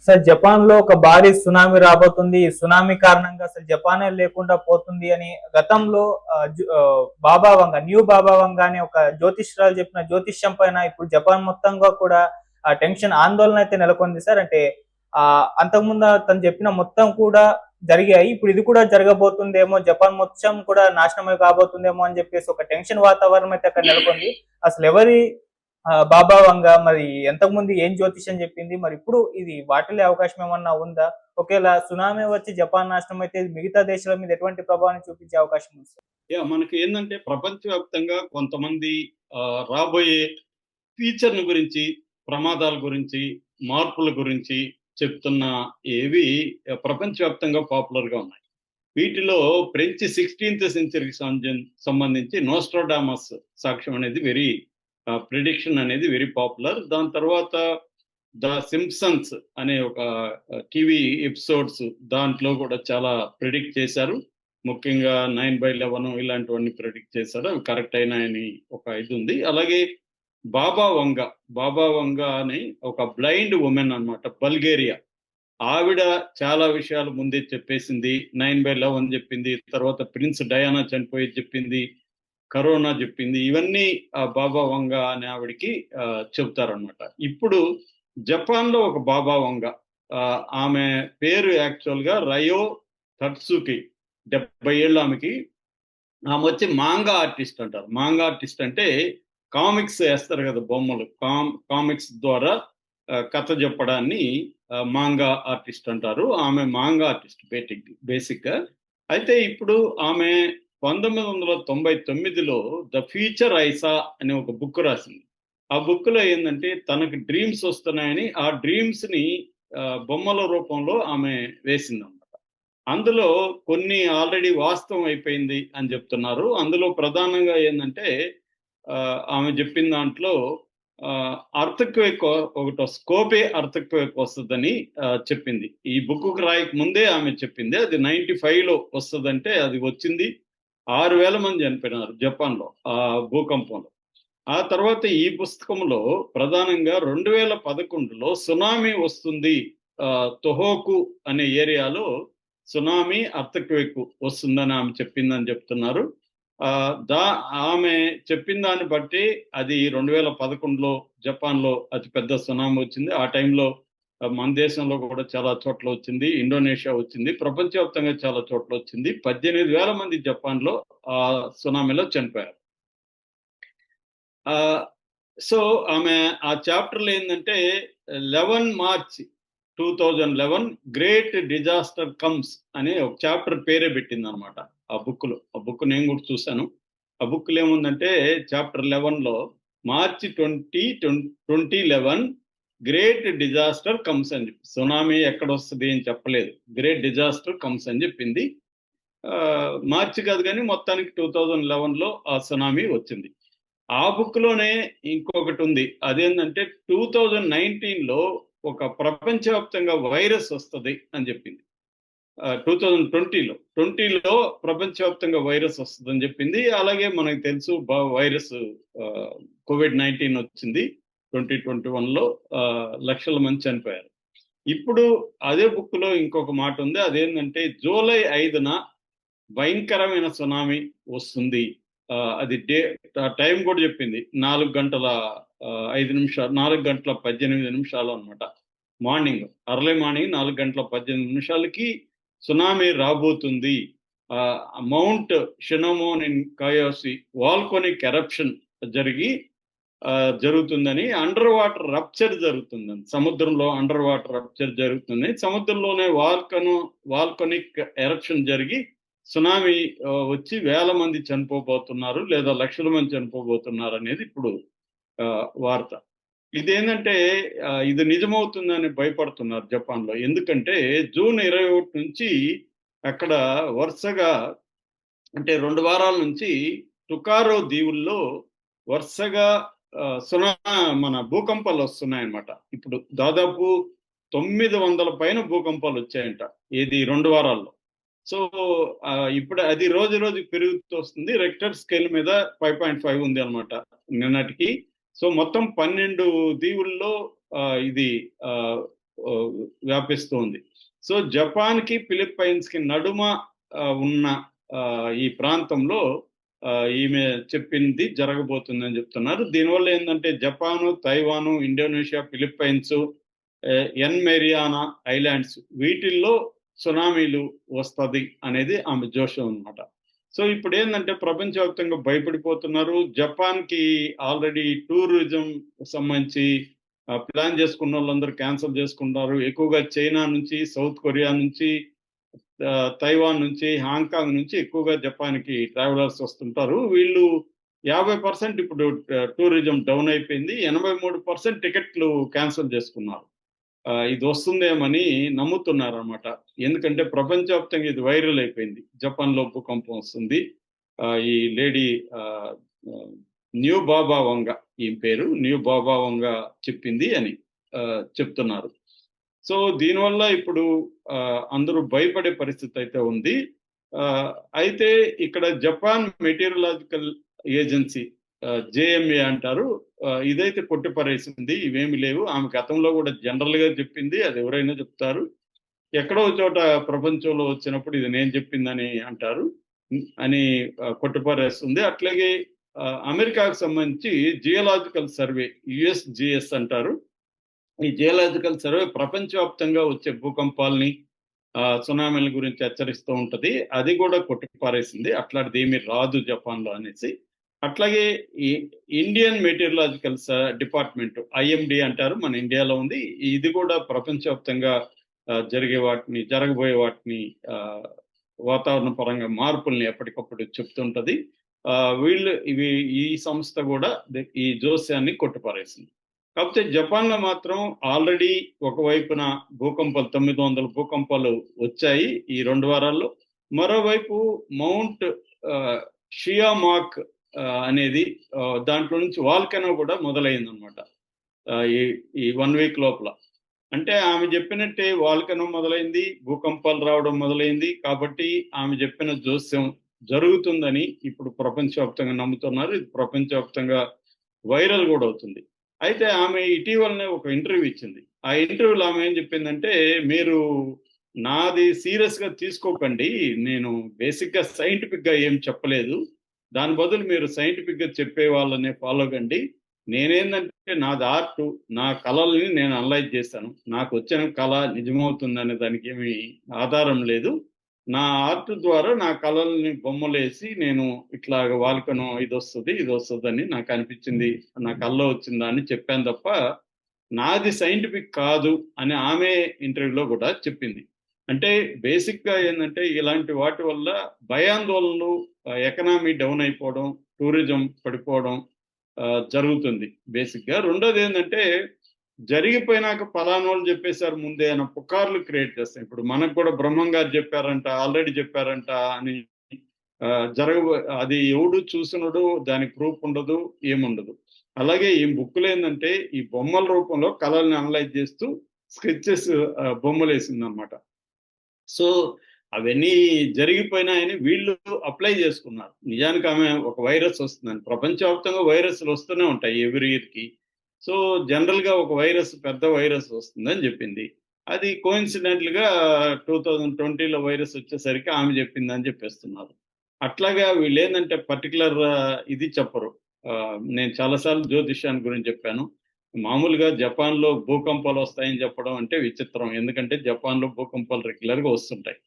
Sir Japan లో ఒక భారీ సునామీ రాబోతుంది. ఈ సునామీ కారణంగా అసలు జపానే లేకుండా పోతుంది అని గతంలో బాబా వంగ, న్యూ బాబా వంగ అని ఒక జ్యోతిష్యురాలు చెప్పిన జ్యోతిష్యం పైన ఇప్పుడు జపాన్ మొత్తంగా కూడా ఆ టెన్షన్, ఆందోళన అయితే నెలకొంది సార్. అంటే అంతకుముందు తను చెప్పిన మొత్తం కూడా జరిగాయి. ఇప్పుడు ఇది కూడా జరగబోతుందేమో, జపాన్ మొత్తం కూడా నాశనమే కాబోతుందేమో అని చెప్పేసి ఒక టెన్షన్ వాతావరణం అయితే అక్కడ నెలకొంది. అసలు ఎవరి బాబా వంగ మరి ఎంతకుముందు ఏం జ్యోతిష్యం చెప్పింది, మరి ఇప్పుడు ఇది వాటిల్లే అవకాశం ఏమన్నా ఉందా? ఒకవేళ సునామీ వచ్చి జపాన్ నాశనం అయితే మిగతా దేశాల మీద ఎటువంటి ప్రభావాన్ని చూపించే అవకాశం ఉంది సార్? మనకి ఏంటంటే ప్రపంచవ్యాప్తంగా కొంతమంది రాబోయే ఫ్యూచర్ గురించి, ప్రమాదాల గురించి, మార్పుల గురించి చెప్తున్న ఏవి ప్రపంచవ్యాప్తంగా పాపులర్ గా ఉన్నాయి. వీటిలో ఫ్రెంచ్ 16th సెంచరీకి సంబంధించి నోస్ట్రాడామస్ సాక్ష్యం అనేది ప్రిడిక్షన్ అనేది వెరీ పాపులర్. దాని తర్వాత ద సింప్సన్స్ అనే ఒక టీవీ ఎపిసోడ్స్, దాంట్లో కూడా చాలా ప్రిడిక్ట్ చేశారు. ముఖ్యంగా 9/11 ఇలాంటివన్నీ ప్రిడిక్ట్ చేశారు. అవి కరెక్ట్ అయినాయని ఒక ఇది ఉంది. అలాగే బాబా వంగ అని ఒక బ్లైండ్ ఉమెన్ అన్నమాట, బల్గేరియా. ఆవిడ చాలా విషయాలు ముందే చెప్పేసింది. 9/11 చెప్పింది, తర్వాత ప్రిన్స్ డయానా చనిపోయి చెప్పింది, కరోనా చెప్పింది. ఇవన్నీ బాబా వంగ అనే ఆవిడికి చెబుతారనమాట. ఇప్పుడు జపాన్ లో ఒక బాబా వంగ, ఆమె పేరు యాక్చువల్ గా రయో తట్సుకి, 70 ఏళ్ళు ఆమెకి. ఆమె వచ్చి మాంగా ఆర్టిస్ట్ అంటారు. మాంగా ఆర్టిస్ట్ అంటే కామిక్స్ వేస్తారు కదా, బొమ్మలు, కామిక్స్ ద్వారా కథ చెప్పడాన్ని మాంగా ఆర్టిస్ట్ అంటారు. ఆమె మాంగా ఆర్టిస్ట్ బేసిక్ గా. అయితే ఇప్పుడు ఆమె 1999లో ద ఫ్యూచర్ ఐసా అనే ఒక బుక్ రాసింది. ఆ బుక్ లో ఏంటంటే తనకు డ్రీమ్స్ వస్తున్నాయని ఆ డ్రీమ్స్ ని బొమ్మల రూపంలో ఆమె వేసింది అన్నమాట. అందులో కొన్ని ఆల్రెడీ వాస్తవం అయిపోయింది అని చెప్తున్నారు. అందులో ప్రధానంగా ఏంటంటే ఆమె చెప్పిన దాంట్లో అర్థక్వేక్ ఒకటి, స్కోపే అర్థక్వేక్ వస్తుందని చెప్పింది. ఈ బుక్ రాయక ముందే ఆమె చెప్పింది. అది 95లో వస్తుందంటే అది వచ్చింది. 6,000 మంది చనిపోయినారు జపాన్ లో ఆ భూకంపంలో. ఆ తర్వాత ఈ పుస్తకంలో ప్రధానంగా 2011లో సునామీ వస్తుంది, తొహోకు అనే ఏరియాలో సునామీ అర్థక్వేక్ వస్తుందని ఆమె చెప్పిందని చెప్తున్నారు. ఆమె చెప్పిన దాన్ని బట్టి అది 2011లో జపాన్ లో అతిపెద్ద సునామీ వచ్చింది. ఆ టైంలో మన దేశంలో కూడా చాలా చోట్ల వచ్చింది, ఇండోనేషియా వచ్చింది, ప్రపంచవ్యాప్తంగా చాలా చోట్ల వచ్చింది. 18,000 మంది జపాన్ లో ఆ సునామీలో చనిపోయారు. సో ఆమె ఆ చాప్టర్లో ఏంటంటే 11 మార్చ్ 2011 గ్రేట్ డిజాస్టర్ కమ్స్ అనే ఒక చాప్టర్ పేరే పెట్టింది అనమాట ఆ బుక్ లో. ఆ బుక్ నేను కూడా చూశాను. ఆ బుక్ లో ఏముందంటే చాప్టర్ 11లో మార్చి 2011 గ్రేట్ డిజాస్టర్ కమ్స్ అని చెప్పి, సునామీ ఎక్కడ వస్తుంది అని చెప్పలేదు, గ్రేట్ డిజాస్టర్ కమ్స్ అని చెప్పింది. మార్చి కాదు కానీ మొత్తానికి 2011లో ఆ సునామీ వచ్చింది. ఆ బుక్ లోనే ఇంకొకటి ఉంది. అదేంటంటే 2019లో ఒక ప్రపంచవ్యాప్తంగా వైరస్ వస్తుంది అని చెప్పింది. 2020లో ప్రపంచవ్యాప్తంగా వైరస్ వస్తుందని చెప్పింది. అలాగే మనకు తెలుసు వైరస్ COVID-19 వచ్చింది 2021లో. లక్షల మంది చనిపోయారు. ఇప్పుడు అదే బుక్ లో ఇంకొక మాట ఉంది. అదేంటంటే జూలై 5న భయంకరమైన సునామీ వస్తుంది. అది టైం కూడా చెప్పింది, 4 గంటల 5 నిమిషాలు, 4 గంటల 18 నిమిషాలు అనమాట. మార్నింగ్, అర్లీ మార్నింగ్ 4 గంటల 18 నిమిషాలకి సునామీ రాబోతుంది. మౌంట్ షినోమోన్ ఇన్ కయోసి వాల్కోనిక్ ఎరప్షన్ జరుగుతుందని, అండర్ వాటర్ రప్చర్ జరుగుతుందని, సముద్రంలో అండర్ వాటర్ రప్చర్ జరుగుతుంది, సముద్రంలోనే వాల్కోనిక్ ఎరప్షన్ జరిగి సునామీ వచ్చి 1,000 మంది చనిపోబోతున్నారు లేదా లక్షల మంది చనిపోబోతున్నారు అనేది ఇప్పుడు వార్త. ఇదేంటంటే ఇది నిజమవుతుందని భయపడుతున్నారు జపాన్ లో. ఎందుకంటే జూన్ 21 నుంచి అక్కడ వరుసగా, అంటే 2 వారాల నుంచి టుకారో దీవుల్లో వరుసగా మన భూకంపాలు వస్తున్నాయన్నమాట. ఇప్పుడు దాదాపు 900 పైన భూకంపాలు వచ్చాయంట ఇది 2 వారాల్లో. సో ఇప్పుడు అది రోజు పెరుగుతూ వస్తుంది. రెక్టర్ స్కేల్ మీద 5.5 ఉంది అనమాట నిన్నటికి. సో మొత్తం 12 దీవుల్లో ఇది వ్యాపిస్తుంది. సో జపాన్కి ఫిలిప్పైన్స్కి నడుమ ఉన్న ఈ ప్రాంతంలో ఈమె చెప్పింది జరగబోతుందని చెప్తున్నారు. దీనివల్ల ఏంటంటే జపాను, తైవాను, ఇండోనేషియా, ఫిలిప్పైన్స్, ఎన్ మెరియానా ఐలాండ్స్ వీటిల్లో సునామీలు వస్తుంది అనేది ఆమె జోషం అనమాట. సో ఇప్పుడు ఏంటంటే ప్రపంచవ్యాప్తంగా భయపడిపోతున్నారు. జపాన్కి ఆల్రెడీ టూరిజం సంబంధించి ప్లాన్ చేసుకున్న వాళ్ళందరూ క్యాన్సిల్ చేసుకుంటారు. ఎక్కువగా చైనా నుంచి, సౌత్ కొరియా నుంచి, తైవాన్ నుంచి, హాంకాంగ్ నుంచి ఎక్కువగా జపాన్కి ట్రావెలర్స్ వస్తుంటారు. వీళ్ళు 50% ఇప్పుడు టూరిజం డౌన్ అయిపోయింది. 83% టికెట్లు క్యాన్సిల్ చేసుకున్నారు. ఇది వస్తుందేమని నమ్ముతున్నారన్నమాట. ఎందుకంటే ప్రపంచవ్యాప్తంగా ఇది వైరల్ అయిపోయింది. జపాన్‌లో భూకంపం వస్తుంది. ఈ లేడీ న్యూ బాబా వంగ ఈమె పేరు. న్యూ బాబా వంగ చెప్పింది అని చెప్తున్నారు. సో దీనివల్ల ఇప్పుడు అందరూ భయపడే పరిస్థితి అయితే ఉంది. అయితే ఇక్కడ జపాన్ మెటీరియలాజికల్ ఏజెన్సీ జేఎంఏ అంటారు. ఇదైతే కొట్టిపారేసింది. ఇవేమి లేవు. ఆమె గతంలో కూడా జనరల్‌గా చెప్పింది. అది ఎవరైనా చెప్తారు. ఎక్కడో చోట ప్రపంచంలో వచ్చినప్పుడు ఇది నేను చెప్పిందని అంటారు అని కొట్టిపారేస్తుంది. అట్లాగే అమెరికాకు సంబంధించి జియోలాజికల్ సర్వే యుఎస్జిఎస్ అంటారు. ఈ జియోలాజికల్ సర్వే ప్రపంచవ్యాప్తంగా వచ్చే భూకంపాలని, సునామీల గురించి హెచ్చరిస్తూ ఉంటది. అది కూడా కొట్టిపారేసింది. అట్లాంటిది ఏమీ రాదు జపాన్‌లో అనేసి. అట్లాగే ఈ ఇండియన్ మెటీరియలాజికల్ డిపార్ట్మెంట్ ఐఎండి అంటారు. మన ఇండియాలో ఉంది. ఇది కూడా ప్రపంచవ్యాప్తంగా జరగబోయే వాటిని వాతావరణ పరంగా మార్పుల్ని ఎప్పటికప్పుడు చెప్తుంటది. ఈ సంస్థ కూడా ఈ జోస్యాన్ని కొట్టిపారేసింది. కాకపోతే జపాన్‌లో మాత్రం ఆల్రెడీ ఒకవైపున భూకంపాలు 900 భూకంపాలు వచ్చాయి ఈ 2 వారాల్లో. మరోవైపు మౌంట్ షియామాక్ అనేది దాంట్లో నుంచి వాల్కనో కూడా మొదలైందనమాట ఈ 1 వీక్ లోపల. అంటే ఆమె చెప్పినట్టే వాల్కనో మొదలైంది, భూకంపాలు రావడం మొదలైంది. కాబట్టి ఆమె చెప్పిన జోస్యం జరుగుతుందని ఇప్పుడు ప్రపంచవ్యాప్తంగా నమ్ముతున్నారు. ఇది ప్రపంచవ్యాప్తంగా వైరల్ కూడా అవుతుంది. అయితే ఆమె ఇటీవలనే ఒక ఇంటర్వ్యూ ఇచ్చింది. ఆ ఇంటర్వ్యూలో ఆమె ఏం చెప్పిందంటే, మీరు నాది సీరియస్‌గా తీసుకోకండి. నేను బేసిక్‌గా సైంటిఫిక్‌గా ఏం చెప్పలేదు. దాని బదులు మీరు సైంటిఫిక్‌గా చెప్పే వాళ్ళనే ఫాలో కండి. నేనేందంటే నాది ఆర్టు. నా కళల్ని నేను అనలైజ్ చేశాను. నాకొచ్చిన కళ నిజమవుతుందనే దానికి ఏమీ ఆధారం లేదు. నా ఆర్ట్ ద్వారా నా కళల్ని బొమ్మలేసి నేను ఇట్లాగ వాల్కనో ఇదొస్తదని నాకు అనిపించింది. నా కల్లో వచ్చిందా అని చెప్పాను తప్ప, నాది సైంటిఫిక్ కాదు అని ఆమె ఇంటర్వ్యూలో కూడా చెప్పింది. అంటే బేసిక్‌గా ఏందంటే ఇలాంటి వాటి వల్ల భయాందోళనలు, ఎకనామీ డౌన్ అయిపోవడం, టూరిజం పడిపోవడం జరుగుతుంది బేసిక్‌గా. రెండోదేందంటే జరిగిపోయినాక పలానోళ్ళు చెప్పేశారు ముందే అన్న పుకార్లు క్రియేట్ చేస్తాయి. ఇప్పుడు మనకు కూడా బ్రహ్మం గారు చెప్పారంట, ఆల్రెడీ చెప్పారంట అని అది ఎవడు చూసినోడు దానికి ప్రూఫ్ ఉండదు, ఏముండదు. అలాగే ఈ బుక్‌లో ఏందంటే ఈ బొమ్మల రూపంలో కళల్ని అనలైజ్ చేస్తూ స్కెచెస్ బొమ్మలేసిందనమాట. సో అవన్నీ జరిగిపోయినాయని వీళ్ళు అప్లై చేసుకున్నారు. నిజానికి ఆమె ఒక వైరస్ వస్తుందని. ప్రపంచవ్యాప్తంగా వైరస్‌లు వస్తూనే ఉంటాయి ఎవ్రీ ఇయర్‌కి. సో జనరల్‌గా ఒక పెద్ద వైరస్ వస్తుందని చెప్పింది. అది కోయిన్సిడెంటల్‌గా 2020లో వైరస్ వచ్చేసరికి ఆమె చెప్పిందని చెప్పేస్తున్నారు. అట్లాగా వీళ్ళేందంటే పర్టిక్యులర్ ఇది చెప్పరు. నేను చాలా సార్లు జ్యోతిష్యాన్ని గురించి చెప్పాను. మామూలుగా జపాన్‌లో భూకంపాలు వస్తాయని చెప్పడం అంటే విచిత్రం. ఎందుకంటే జపాన్‌లో భూకంపాలు రెగ్యులర్‌గా వస్తుంటాయి.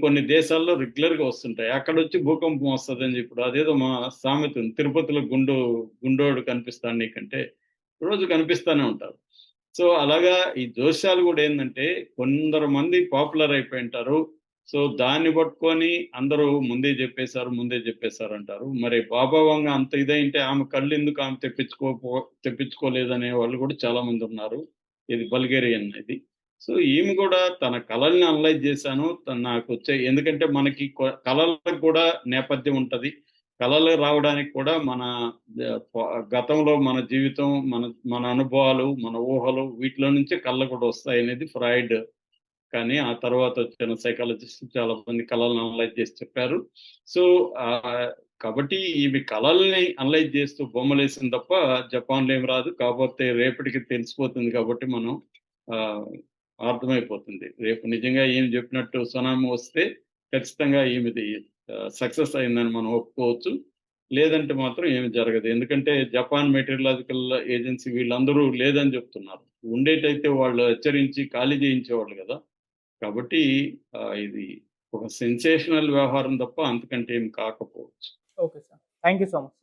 కొన్ని దేశాల్లో రెగ్యులర్‌గా వస్తుంటాయి. అక్కడొచ్చి భూకంపం వస్తదని ఇప్పుడు అదేదో మా సామెత ఉంది. తిరుపతిలో గుండోడు కనిపిస్తాడు నీకంటే రోజు కనిపిస్తానే ఉంటారు. సో అలాగా ఈ జోస్యాలు కూడా ఏందంటే కొందరు మంది పాపులర్ అయిపోయింటారు. సో దాన్ని పట్టుకొని అందరూ ముందే చెప్పేశారు అంటారు. మరి బాబా వంగ అంత ఇదైంటే ఆమె కళ్ళు ఎందుకు ఆమె తెప్పించుకోలేదనే వాళ్ళు కూడా చాలా మంది ఉన్నారు. ఇది బల్గేరియన్ ఇది. సో ఈమె కూడా తన కళల్ని అనలైజ్ చేశాను. ఎందుకంటే మనకి కళలకు కూడా నేపథ్యం ఉంటది. కళలు రావడానికి కూడా మన గతంలో మన జీవితం, మన అనుభవాలు, మన ఊహలు వీటిలో నుంచే కళలు కూడా వస్తాయనేది ఫ్రాయిడ్ కానీ ఆ తర్వాత వచ్చిన సైకాలజిస్ట్ చాలా మంది కళలను అనలైజ్ చేసి చెప్పారు. సో కాబట్టి ఇవి కళల్ని అనలైజ్ చేస్తూ బొమ్మలేసింది తప్ప జపాన్‌లో ఏమి రాదు. కాకపోతే రేపటికి తెలిసిపోతుంది కాబట్టి మనం అర్థమైపోతుంది. రేపు నిజంగా ఈమె చెప్పినట్టు సునామీ వస్తే ఖచ్చితంగా ఈమెది సక్సెస్ అయిందని మనం ఒప్పుకోవచ్చు. లేదంటే మాత్రం ఏమి జరగదు. ఎందుకంటే జపాన్ మెటీరియలాజికల్ ఏజెన్సీ వీళ్ళందరూ లేదని చెప్తున్నారు. ఉండేటైతే వాళ్ళు హెచ్చరించి ఖాళీ చేయించేవాళ్ళు గదా! కాబట్టి ఇది ఒక సెన్సేషనల్ వ్యవహారం తప్ప అంతకంటే ఏమి కాకపోవచ్చు. Okay sir. Thank you so much.